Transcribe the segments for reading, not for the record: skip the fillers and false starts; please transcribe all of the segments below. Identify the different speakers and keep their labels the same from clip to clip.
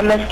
Speaker 1: MS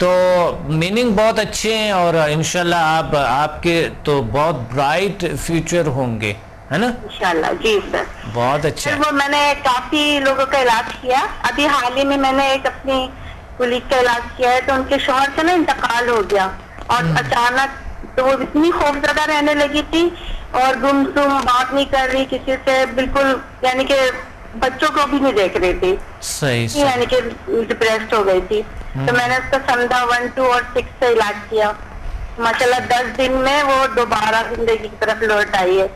Speaker 2: تو meaning بہت اچھے ہیں اور انشاءاللہ آپ کے تو بہت برائٹ فیوچر ہوں گے، ہے نا؟
Speaker 1: انشاءاللہ جی سر.
Speaker 2: بہت اچھا.
Speaker 1: وہ میں نے کافی لوگوں کا علاج کیا. ابھی حال ہی میں نے ایک اپنی کلیگ کا علاج کیا ہے، تو ان کے شوہر سے نا انتقال ہو گیا اور اچانک تو وہ اتنی خوفزدہ رہنے لگی تھی اور گمسم، بات نہیں کر رہی کسی سے بالکل، یعنی کہ بچوں کو بھی نہیں دیکھ رہی تھی.
Speaker 2: صحیح.
Speaker 1: یعنی کہ ڈپریسڈ ہو گئی تھی. تو میں نے اس کا سمدھا 1، 2 اور 6 سے علاج کیا. ماشاءاللہ 10 دن میں وہ دوبارہ زندگی کی طرف لوٹ آئی ہے.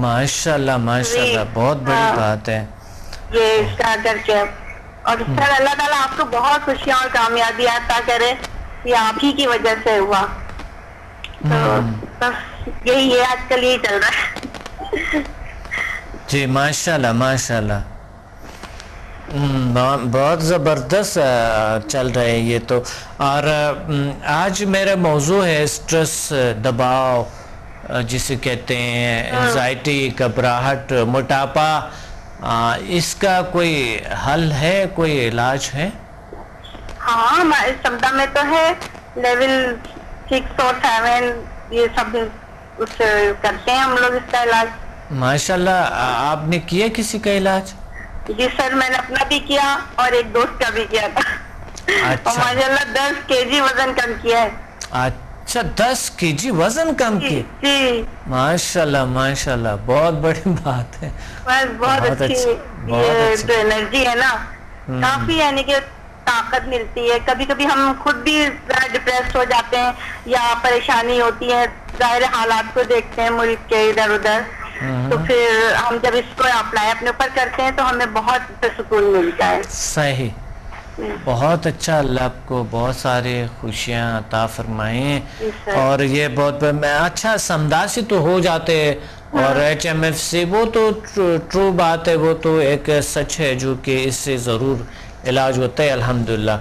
Speaker 2: ماشاءاللہ ماشاءاللہ، بہت بڑی بات ہے
Speaker 1: یہ اس کا کر کے. اور سر اللہ تعالیٰ آپ کو بہت خوشیاں اور کامیابی عطا کرے، یہ آپ ہی کی وجہ سے ہوا. تو بس یہی ہے، آج کل یہی چل رہا ہے.
Speaker 2: جی ماشاءاللہ ماشاءاللہ، بہت زبردست چل رہے ہیں یہ تو. اور آج میرا موضوع ہے اسٹریس، دباؤ جسے کہتے ہیں، انزائٹی، گھبراہٹ، موٹاپا. اس کا کوئی حل ہے، کوئی علاج ہے؟
Speaker 1: ہاں سمدھا میں تو ہے، لیول 6 اور 7 یہ سب اس کرتے ہیں ہم لوگ اس کا علاج.
Speaker 2: ماشاءاللہ. آپ نے کیا کسی کا علاج؟
Speaker 1: جی سر، میں نے اپنا بھی کیا اور ایک دوست کا بھی کیا تھا. اور ماشاءاللہ 10 kg وزن کم کیا ہے.
Speaker 2: اچھا 10 kg وزن کم کی؟
Speaker 1: جی
Speaker 2: ماشاءاللہ ماشاءاللہ، بہت بڑی بات ہے.
Speaker 1: بہت اچھی یہ جو انرجی ہے نا، کافی یعنی کہ طاقت ملتی ہے. کبھی کبھی ہم خود بھی ڈپریس ہو جاتے ہیں یا پریشانی ہوتی ہے، ظاہر حالات کو دیکھتے ہیں ملک کے ادھر ادھر، تو پھر ہم جب اس کو اپلائی اپنے اوپر کرتے ہیں تو ہمیں بہت سکون ملتا ہے.
Speaker 2: صحیح، بہت اچھا. اللہ آپ کو بہت سارے خوشیاں عطا فرمائیں. اور یہ بہت اچھا سمدھا سے تو ہو جاتے ہیں، اور HMF سے وہ تو ٹرو بات ہے، وہ تو ایک سچ ہے جو کہ اس سے ضرور علاج ہوتا ہے. الحمدللہ،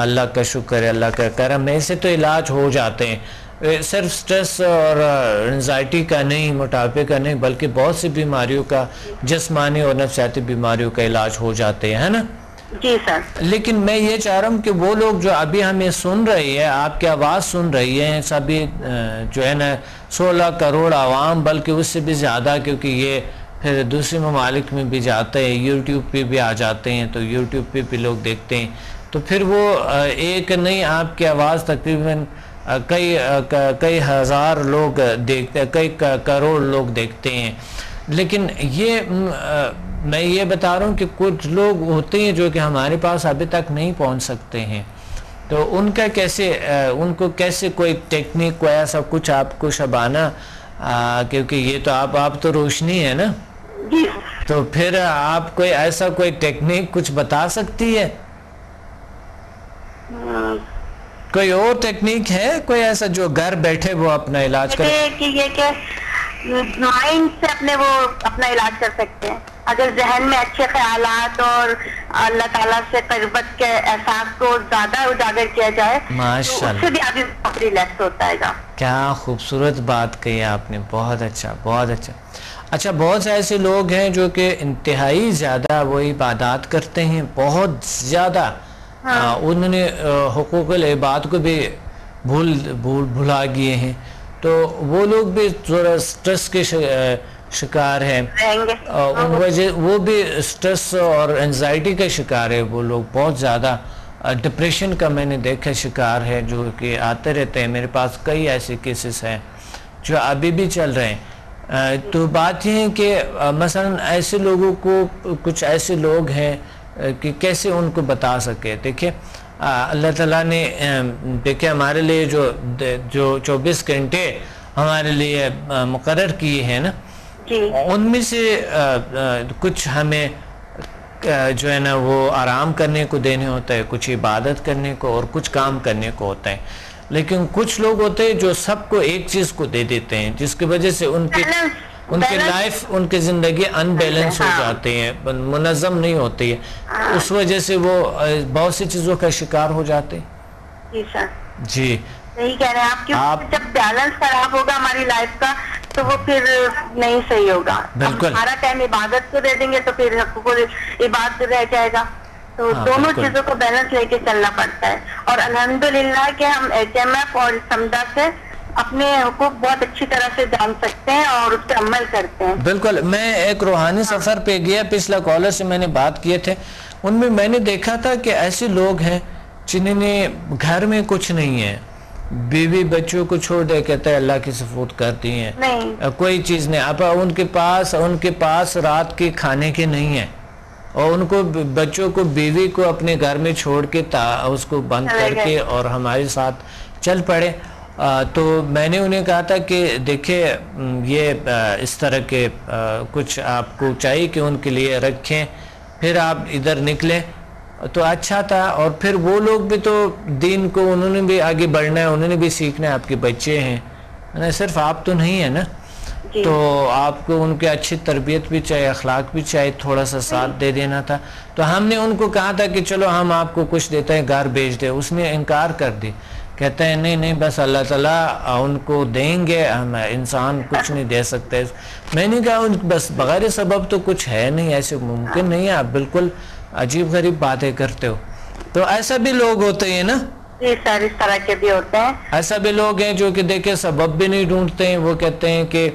Speaker 2: اللہ کا شکر ہے، اللہ کا کرم ہے، اس سے تو علاج ہو جاتے ہیں. صرف سٹریس اور انزائٹی کا نہیں، موٹاپے کا نہیں، بلکہ بہت سی بیماریوں کا، جسمانی اور نفسیاتی بیماریوں کا علاج ہو جاتے ہیں نا.
Speaker 1: جی سر.
Speaker 2: لیکن میں یہ چاہ رہا ہوں کہ وہ لوگ جو ابھی ہمیں سن رہی ہے، آپ کی آواز سن رہی ہے، سبھی جو ہے نا 16 کروڑ عوام، بلکہ اس سے بھی زیادہ، کیونکہ یہ پھر دوسرے ممالک میں بھی جاتے ہیں، یوٹیوب پہ بھی آ جاتے ہیں، تو یوٹیوب پہ بھی لوگ دیکھتے ہیں، تو پھر وہ ایک نہیں، آپ کی آواز تقریباً کئی ہزار لوگ دیکھتے ہیں، کئی کروڑ لوگ دیکھتے ہیں. لیکن یہ میں یہ بتا رہا ہوں کہ کچھ لوگ ہوتے ہیں جو کہ ہمارے پاس ابھی تک نہیں پہنچ سکتے ہیں، تو ان کا کیسے، ان کو کیسے کوئی ٹیکنیک، کوئی ایسا کچھ آپ کو شبانہ، کیونکہ یہ تو آپ تو روشنی ہے نا، تو پھر آپ کوئی ایسا کوئی ٹیکنیک کچھ بتا سکتی ہے؟ کوئی اور ٹیکنیک ہے کوئی ایسا جو گھر بیٹھے وہ اپنا علاج کرے؟
Speaker 1: یہ کہ مائنڈ سے اپنے وہ اپنا علاج کر سکتے ہیں. اگر ذہن میں اچھے خیالات اور اللہ تعالیٰ سے قربت کے احساس کو زیادہ اجاگر کیا جائے تو اس سے بھی آدمی بہت ریلیکس ہوتا ہے.
Speaker 2: کیا خوبصورت بات کہی آپ نے، بہت اچھا بہت اچھا. اچھا، بہت سے ایسے لوگ ہیں جو کہ انتہائی زیادہ وہ عبادات کرتے ہیں، بہت زیادہ، انہوں نے حقوق العباد کو بھی بھلا گئے ہیں، تو وہ لوگ بھی تھوڑا سٹریس کے شکار ہیں، وہ بھی سٹریس اور انزائٹی کا شکار ہے. وہ لوگ بہت زیادہ ڈپریشن کا میں نے دیکھا شکار ہے، جو کہ آتے رہتے ہیں. میرے پاس کئی ایسے کیسز ہیں جو ابھی بھی چل رہے ہیں. تو بات یہ ہے کہ مثلا ایسے لوگوں کو، کچھ ایسے لوگ ہیں کہ کیسے ان کو بتا سکے. دیکھیں اللہ تعالیٰ نے دیکھیں ہمارے لیے جو 24 گھنٹے ہمارے لیے مقرر کیے ہیں نا، ان میں سے کچھ ہمیں جو ہے نا وہ آرام کرنے کو دینے ہوتا ہے، کچھ عبادت کرنے کو، اور کچھ کام کرنے کو ہوتا ہے. لیکن کچھ لوگ ہوتے ہیں جو سب کو ایک چیز کو دے دیتے ہیں، جس کی وجہ سے ان کی لائف، ان کی زندگی ان بیلنس ہو جاتے ہیں، منظم نہیں ہوتی ہے. اس وجہ سے وہ بہت سی چیزوں کا شکار ہو جاتے ہیں.
Speaker 1: جی سر،
Speaker 2: جی
Speaker 1: صحیح کہہ رہے ہیں آپ. جب بیلنس خراب ہوگا ہماری لائف کا تو وہ پھر نہیں صحیح ہوگا.
Speaker 2: بالکل.
Speaker 1: ہمارا ٹائم عبادت کو دے دیں گے تو پھر حقوق العباد رہ جائے گا. تو دونوں چیزوں کو بیلنس لے کے چلنا پڑتا ہے. اور الحمدللہ کہ ہم HMF اور سمدہ سے اپنے حقوق بہت اچھی طرح سے جان سکتے ہیں اور اس پہ عمل کرتے ہیں.
Speaker 2: بالکل. میں ایک روحانی سفر پہ گیا، پچھلا کالر سے میں نے بات کیے تھے، ان میں نے دیکھا تھا کہ ایسے لوگ ہیں جنہیں گھر میں کچھ نہیں ہے، بیوی بچوں کو چھوڑ دے، کہتے ہیں اللہ کی سفود کرتی ہیں، کوئی چیز نہیں. اب ان کے پاس رات کے کھانے کے نہیں ہے، اور ان کو بچوں کو بیوی کو اپنے گھر میں چھوڑ کے اس کو بند کر کے اور ہمارے ساتھ چل پڑے. تو میں نے انہیں کہا تھا کہ دیکھیں یہ اس طرح کے کچھ آپ کو چاہیے کہ ان کے لیے رکھیں، پھر آپ ادھر نکلیں تو اچھا تھا. اور پھر وہ لوگ بھی تو دین کو انہوں نے بھی آگے بڑھنا ہے، انہوں نے بھی سیکھنا ہے، آپ کے بچے ہیں، صرف آپ تو نہیں ہے نا. تو آپ کو ان کے اچھی تربیت بھی چاہیے، اخلاق بھی چاہیے، تھوڑا سا ساتھ دے دینا تھا. تو ہم نے ان کو کہا تھا کہ چلو ہم آپ کو کچھ دیتے ہیں، گھر بھیج دے. اس نے انکار کر دی، کہتے ہیں نہیں بس اللہ تعالیٰ ان کو دیں گے، ہم انسان کچھ نہیں دے سکتے. میں نے کہا بس بغیر سبب تو کچھ ہے نہیں، ایسے ممکن نہیں ہے، آپ بالکل عجیب غریب باتیں کرتے ہو. تو ایسا بھی لوگ ہوتے ہیں نا،
Speaker 1: اس طرح کے بھی ہوتے ہیں.
Speaker 2: ایسا بھی لوگ ہیں جو کہ دیکھیں سبب بھی نہیں ڈھونڈتے ہیں، وہ کہتے ہیں کہ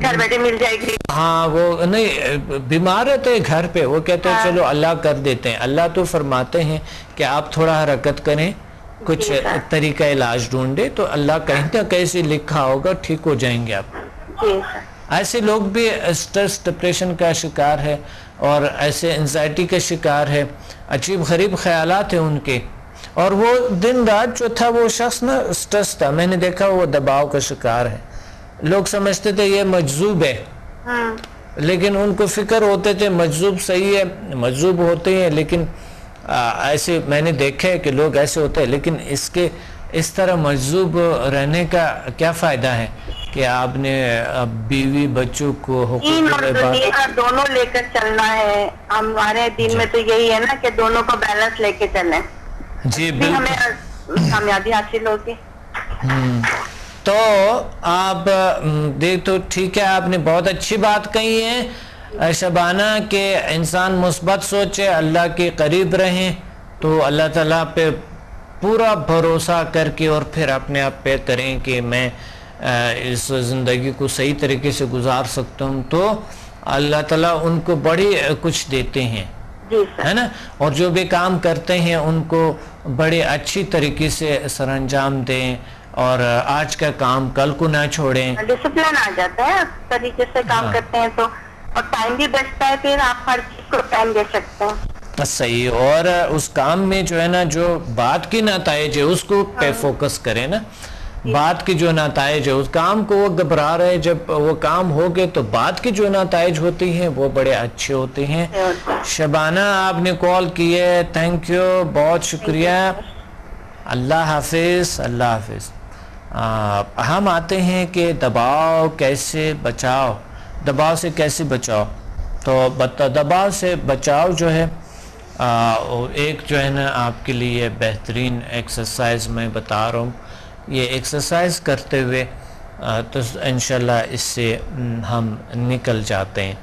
Speaker 1: گھر بیٹھے مل جائے گی.
Speaker 2: ہاں وہ نہیں، بیمار رہتے ہیں گھر پہ، وہ کہتے ہیں چلو اللہ کر دیتے ہیں. اللہ تو فرماتے ہیں کہ آپ تھوڑا حرکت کریں، کچھ طریقہ علاج ڈھونڈے تو اللہ کہیں نہ کہیں سے لکھا ہوگا، ٹھیک ہو جائیں گے آپ. ایسے لوگ بھی اسٹریس ڈپریشن کا شکار ہے اور ایسے انزائٹی کا شکار ہے، عجیب غریب خیالات ہیں ان کے. اور وہ دن رات جو تھا وہ شخص نا اسٹریس تھا، میں نے دیکھا وہ دباؤ کا شکار ہے. لوگ سمجھتے تھے یہ مجذوب ہے، لیکن ان کو فکر ہوتے تھے مجذوب صحیح ہے، مجذوب ہوتے ہیں، لیکن ایسے میں نے دیکھا ہے کہ لوگ ایسے ہوتے ہیں. لیکن اس طرح مجذوب رہنے کا کیا فائدہ ہے کہ آپ نے بیوی بچوں کو حقوق
Speaker 1: دونوں لے کر چلنا ہے. ہمارے دین میں تو یہی ہے نا کہ دونوں کو بیلنس لے کے چلیں.
Speaker 2: جی بالکل،
Speaker 1: ہمیں کامیابی حاصل ہوگی.
Speaker 2: تو آپ دیکھ تو ٹھیک ہے، آپ نے بہت اچھی بات کہی ہے شبانہ، کہ انسان مثبت سوچے، اللہ کے قریب رہیں، تو اللہ تعالیٰ پہ پورا بھروسہ کر کے اور پھر اپنے آپ پہ کریں کہ میں اس زندگی کو صحیح طریقے سے گزار سکتا ہوں، تو اللہ تعالیٰ ان کو بڑی کچھ دیتے ہیں، ہے نا. اور جو بھی کام کرتے ہیں ان کو بڑے اچھی طریقے سے سر انجام دیں، اور آج کا کام کل کو نہ چھوڑیں.
Speaker 1: ڈسپلن آ جاتا ہے طریقے سے کام کرتے ہیں تو، اور ٹائم بھی بچتا ہے، پھر آپ ہر چیز کو ٹائم دے سکتے ہیں.
Speaker 2: صحیح. اور اس کام میں جو ہے نا جو بات کی نتائج ہے اس کو پہ فوکس کریں نا، بات کی جو نتائج ہے اس کام کو وہ گھبرا رہے، جب وہ کام ہو گئے تو بات کی جو نتائج ہوتی ہیں وہ بڑے اچھے ہوتے ہیں. شبانہ آپ نے کال کی ہے، تھینک یو، بہت شکریہ. اللہ حافظ. اللہ حافظ. ہم آتے ہیں کہ دباؤ کیسے بچاؤ، دباؤ سے کیسے بچاؤ. تو دباؤ سے بچاؤ جو ہے ایک جو ہے نا آپ کے لیے بہترین ایکسرسائز میں بتا رہا ہوں. یہ ایکسرسائز کرتے ہوئے تو انشاءاللہ اس سے ہم نکل جاتے ہیں.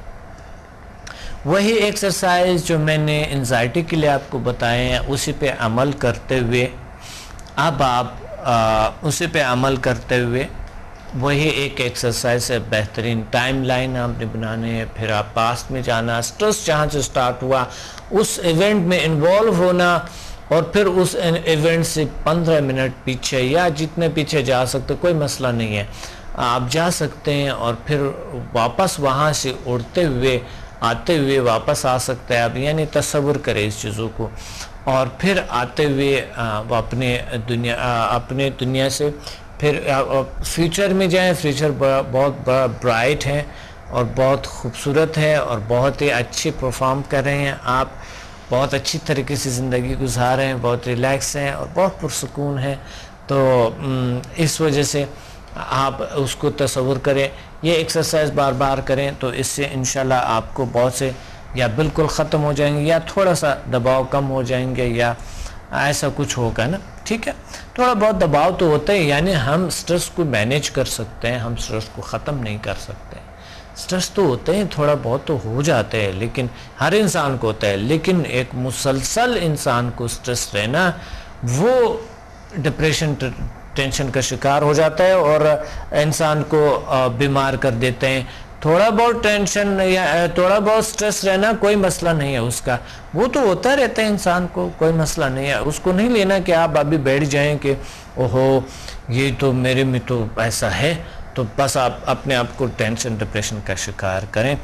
Speaker 2: وہی ایکسرسائز جو میں نے انزائٹی کے لیے آپ کو بتائے ہیں، اسی پہ عمل کرتے ہوئے اب آپ اسی پہ عمل کرتے ہوئے وہی ایک ایکسرسائز ہے بہترین. ٹائم لائن آپ نے بنانے ہیں، پھر آپ پاسٹ میں جانا، سٹرس جہاں سے سٹارٹ ہوا اس ایونٹ میں انوالو ہونا، اور پھر اس ایونٹ سے 15 منٹ پیچھے یا جتنے پیچھے جا سکتے، کوئی مسئلہ نہیں ہے، آپ جا سکتے ہیں. اور پھر واپس وہاں سے اڑتے ہوئے آتے ہوئے واپس آ سکتے ہیں آپ. یعنی تصور کریں اس چیزوں کو. اور پھر آتے ہوئے اپنے دنیا سے پھر فیوچر میں جائیں. فیوچر بہت برائٹ ہے اور بہت خوبصورت ہے اور بہت ہی اچھی پرفارم کر رہے ہیں آپ، بہت اچھی طریقے سے زندگی گزار رہے ہیں، بہت ریلیکس ہیں اور بہت پرسکون ہیں. تو اس وجہ سے آپ اس کو تصور کریں، یہ ایکسرسائز بار بار کریں تو اس سے انشاءاللہ آپ کو بہت سے یا بالکل ختم ہو جائیں گے یا تھوڑا سا دباؤ کم ہو جائیں گے یا ایسا کچھ ہوگا نا. ٹھیک ہے، تھوڑا بہت دباؤ تو ہوتا ہے، یعنی ہم سٹرس کو مینیج کر سکتے ہیں، ہم سٹرس کو ختم نہیں کر سکتے. سٹریس تو ہوتے ہیں، تھوڑا بہت تو ہو جاتے ہیں، لیکن ہر انسان کو ہوتا ہے، لیکن ایک مسلسل انسان کو سٹریس رہنا وہ ڈپریشن ٹینشن کا شکار ہو جاتا ہے اور انسان کو بیمار کر دیتے ہیں۔ تھوڑا بہت ٹینشن یا تھوڑا بہت سٹریس رہنا کوئی مسئلہ نہیں ہے اس کا، وہ تو ہوتا رہتا ہے انسان کو، کوئی مسئلہ نہیں ہے، اس کو نہیں لینا کہ آپ ابھی بیٹھ جائیں کہ اوہو یہ تو میرے میں تو ایسا ہے، تو بس آپ اپنے آپ کو ٹینشن ڈپریشن کا شکار کریں۔